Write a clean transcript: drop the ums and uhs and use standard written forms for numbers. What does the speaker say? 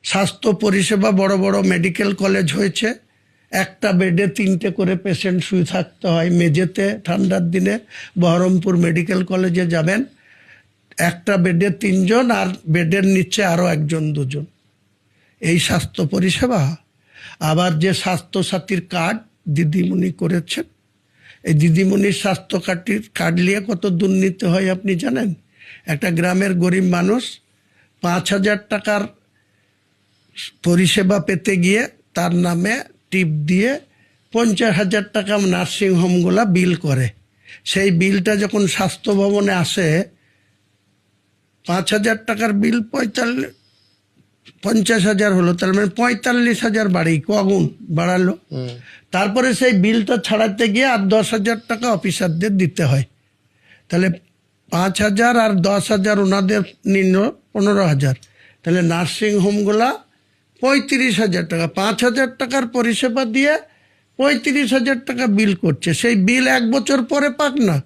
স্বাস্থ্য পরিষেবা বড় বড় মেডিকেল কলেজ হয়েছে, একটা বেডে 3টে করে পেশেন্ট শুয়ে থাকতে হয় মেঝেতে। ঠান্ডার দিনে বহরমপুর মেডিকেল কলেজে যাবেন, একটা বেডে 3জন আর বেডের নিচে আরও 1জন 2জন। এই স্বাস্থ্য পরিষেবা। আবার যে স্বাস্থ্যসাথীর কার্ড দিদিমণি করেছেন, এই দিদিমণির স্বাস্থ্য কার্ড নিয়ে কত দুর্নীতি হয় আপনি জানেন? একটা গ্রামের গরিব মানুষ 5,000 টাকার পরিষেবা পেতে গিয়ে তার নামে টিপ দিয়ে 50,000 টাকা নার্সিংহোমগুলা বিল করে। সেই বিলটা যখন স্বাস্থ্য ভবনে আসে, 5,000 টাকার বিল 50,000 হলো, তার মানে 45,000 বাড়ি কগুণ বাড়ালো। তারপরে সেই বিলটা ছাড়াতে গিয়ে আর 10,000 টাকা অফিসারদের দিতে হয়। তাহলে 5,000 আর 10,000 ওনাদের নিল 15,000। তাহলে নার্সিংহোমগুলা 35,000 টাকা, 5,000 টাকার পরিষেবা দিয়ে 35,000 টাকা বিল করছে। সেই বিল 1 বছর পরে পাক না।